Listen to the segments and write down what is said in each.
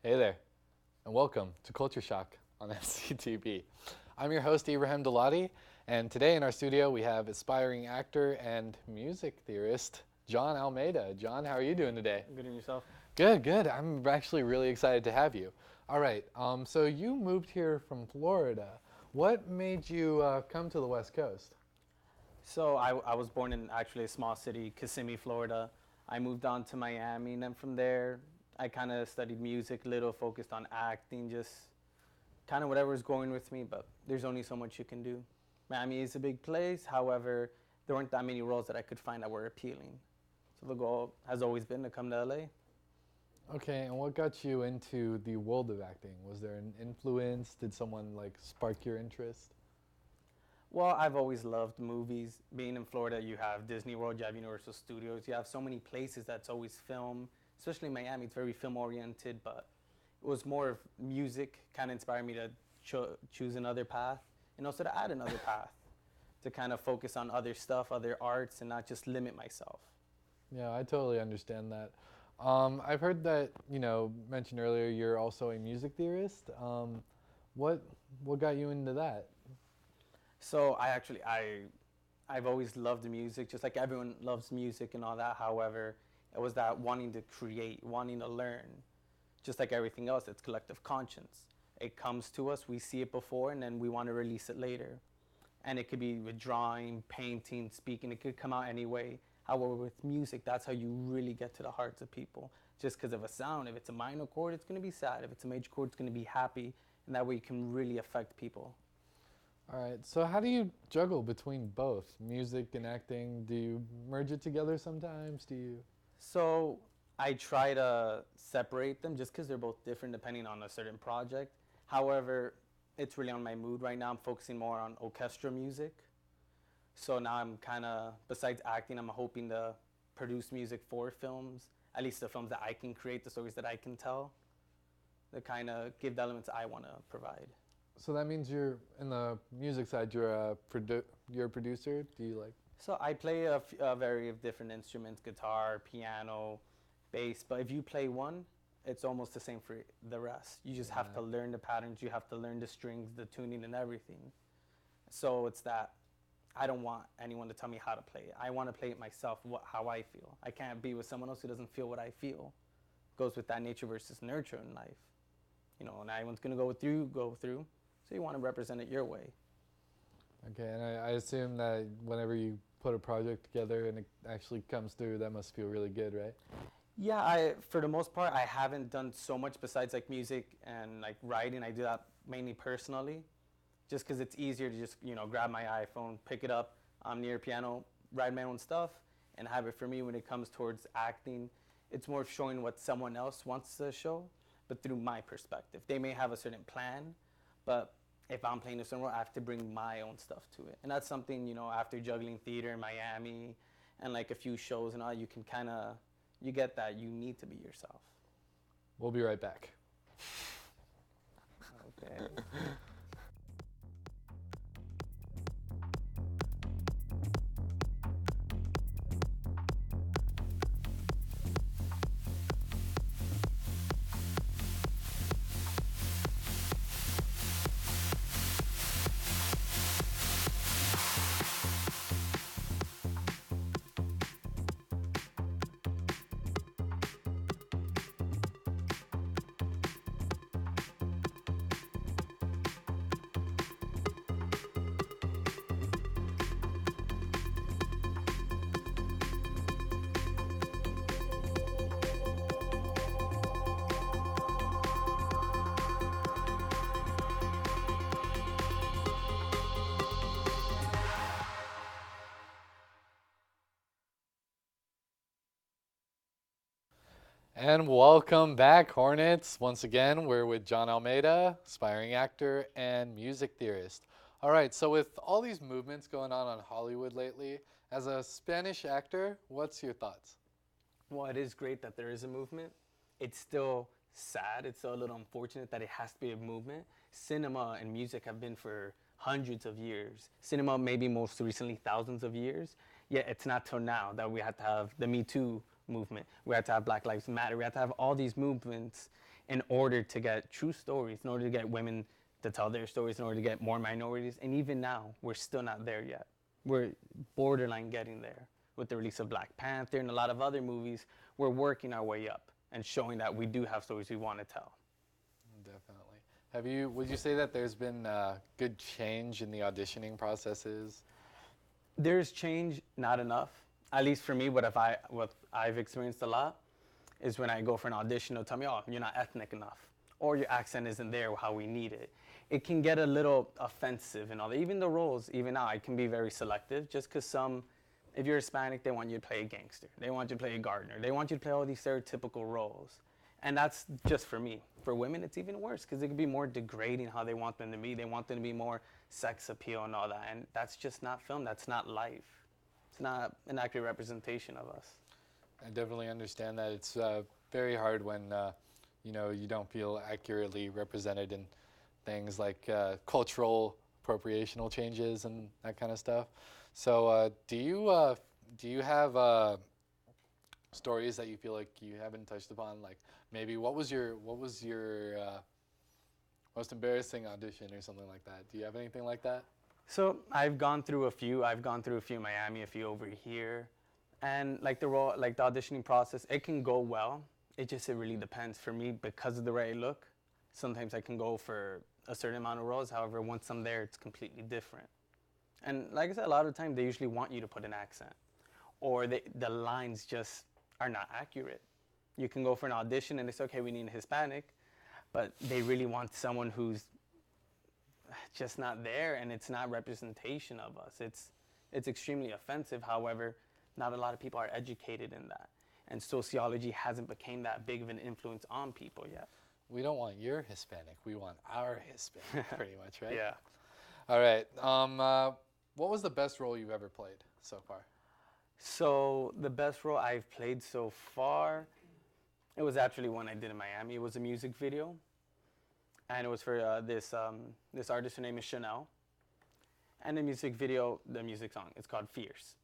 Hey there, and welcome to Culture Shock on NCTV. I'm your host, Ibreham Delati, and today in our studio we have aspiring actor and music theorist, John Almeida. John, how are you doing today? Good in yourself? Good, good. I'm actually really excited to have you. All right, so you moved here from Florida. What made you come to the West Coast? So I was born in actually a small city, Kissimmee, Florida. I moved on to Miami, and then from there, I kind of studied music, little focused on acting, just kind of whatever was going with me. But there's only so much you can do. Miami is a big place. However, there weren't that many roles that I could find that were appealing. So the goal has always been to come to LA. Okay, and what got you into the world of acting? Was there an influence? Did someone spark your interest? Well, I've always loved movies. Being in Florida, you have Disney World, you have Universal Studios, you have so many places that's always film, especially Miami. It's very film oriented, but it was more of music kind of inspired me to choose another path and also to add another path to kind of focus on other stuff, other arts, and not just limit myself. Yeah, I totally understand that. I've heard that, mentioned earlier, you're also a music theorist. What what got you into that? So I've always loved music, just like everyone loves music and all that. However, it was that wanting to create, wanting to learn, just like everything else. It's collective conscience. It comes to us, we see it before, and then we want to release it later. And it could be with drawing, painting, speaking. It could come out anyway. However, with music, that's how you really get to the hearts of people. Just because of a sound, if it's a minor chord, it's going to be sad. If it's a major chord, it's going to be happy. And that way, you can really affect people. All right, so how do you juggle between both music and acting? Do you merge it together sometimes? Do you? So I try to separate them just because they're both different depending on a certain project. However, it's really on my mood right now. I'm focusing more on orchestra music. So now I'm kind of, besides acting, I'm hoping to produce music for films, at least the films that I can create, the stories that I can tell, that kind of give the elements I want to provide. So that means you're in the music side. You're a producer. Do you like? So I play a variety of different instruments, guitar, piano, bass, but if you play one, it's almost the same for the rest. You just have to learn the patterns, you have to learn the strings, the tuning, and everything. So it's that I don't want anyone to tell me how to play it. I want to play it myself, how I feel. I can't be with someone else who doesn't feel what I feel. Goes with that nature versus nurture in life. And everyone's going to go through. So you want to represent it your way. Okay, and I assume that whenever you put a project together and it actually comes through, that must feel really good, right? Yeah, for the most part, I haven't done so much besides like music and like writing. I do that mainly personally, just because it's easier to just grab my iPhone, pick it up, I'm near a piano, write my own stuff, and have it. For me, when it comes towards acting, it's more of showing what someone else wants to show, but through my perspective. They may have a certain plan, but if I'm playing a certain role, I have to bring my own stuff to it, and that's something after juggling theater in Miami, and like a few shows and all, you can kind of you get that you need to be yourself. We'll be right back. Okay. And welcome back, Hornets. Once again, we're with John Almeida, aspiring actor and music theorist. All right, so with all these movements going on Hollywood lately, as a Spanish actor, what's your thoughts? Well, it is great that there is a movement. It's still sad. It's still a little unfortunate that it has to be a movement. Cinema and music have been for hundreds of years. Cinema, maybe most recently, thousands of years. Yet it's not till now that we have to have the Me Too movement. We had to have Black Lives Matter. We had to have all these movements in order to get true stories, in order to get women to tell their stories, in order to get more minorities. And even now, we're still not there yet. We're borderline getting there. With the release of Black Panther and a lot of other movies, we're working our way up and showing that we do have stories we want to tell. Definitely. Would you say that there's been good change in the auditioning processes? There's change, not enough. At least for me, what I've experienced a lot is when I go for an audition, they'll tell me, oh, you're not ethnic enough, or your accent isn't there how we need it. It can get a little offensive and all that. Even the roles, even now, I can be very selective just because if you're Hispanic, they want you to play a gangster. They want you to play a gardener. They want you to play all these stereotypical roles. And that's just for me. For women, it's even worse because it could be more degrading how they want them to be. They want them to be more sex appeal and all that. And that's just not film. That's not life. It's not an accurate representation of us. I definitely understand that. It's very hard when you don't feel accurately represented in things like cultural appropriational changes and that kind of stuff. So do you have stories that you feel like you haven't touched upon? Like maybe what was your most embarrassing audition or something like that? Do you have anything like that? So I've gone through a few. I've gone through a few in Miami, a few over here. And like the auditioning process, it can go well. It really depends. For me, because of the way I look, sometimes I can go for a certain amount of roles. However, once I'm there, it's completely different. And like I said, a lot of the time, they usually want you to put an accent. Or the lines just are not accurate. You can go for an audition and it's okay, we need a Hispanic, but they really want someone who's just not there, and it's not representation of us. It's extremely offensive. However, not a lot of people are educated in that. And sociology hasn't become that big of an influence on people yet. We don't want your Hispanic. We want our Hispanic, pretty much, right? Yeah. All right. What was the best role you've ever played so far? So the best role I've played so far, it was actually one I did in Miami. It was a music video, and it was for this artist. Her name is Chanel, and the music song, it's called Fierce,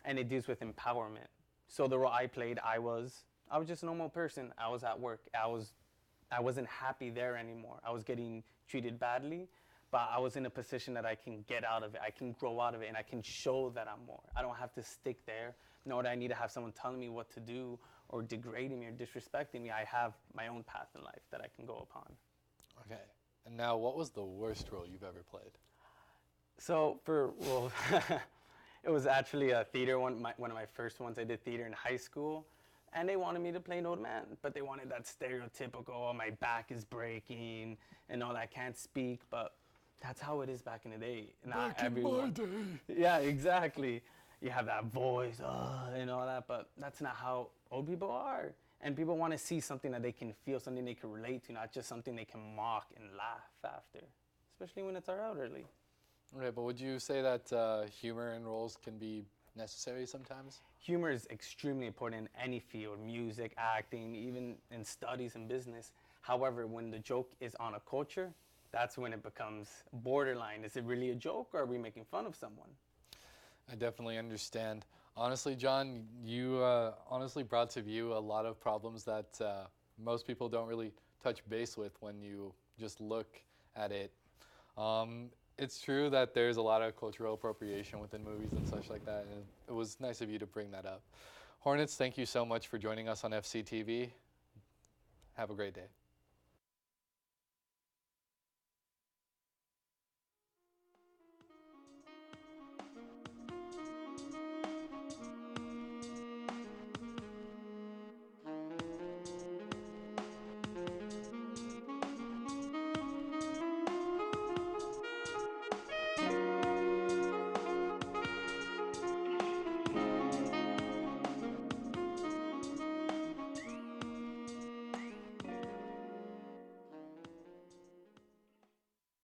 and it deals with empowerment. So the role I played, I was just a normal person. I was at work. I wasn't happy there anymore. I was getting treated badly, but I was in a position that I can get out of it. I can grow out of it, and I can show that I'm more. I don't have to stick there, nor do I need to have someone telling me what to do or degrading me or disrespecting me. I have my own path in life that I can go upon. Okay. And now, what was the worst role you've ever played? So it was actually a theater one. One of my first ones. I did theater in high school, and they wanted me to play an old man, but they wanted that stereotypical, oh, my back is breaking and all that, can't speak, but that's how it is back in the day. Not Back everyone. in my day. Yeah, exactly. You have that voice, and all that, but that's not how old people are. And people want to see something that they can feel, something they can relate to, not just something they can mock and laugh after, especially when it's our elderly. Okay, but would you say that humor in roles can be necessary sometimes? Humor is extremely important in any field, music, acting, even in studies and business. However, when the joke is on a culture, that's when it becomes borderline. Is it really a joke, or are we making fun of someone? I definitely understand. Honestly, John, you honestly brought to view a lot of problems that most people don't really touch base with when you just look at it. It's true that there's a lot of cultural appropriation within movies and such like that, and it was nice of you to bring that up. Hornets, thank you so much for joining us on FCTV. Have a great day.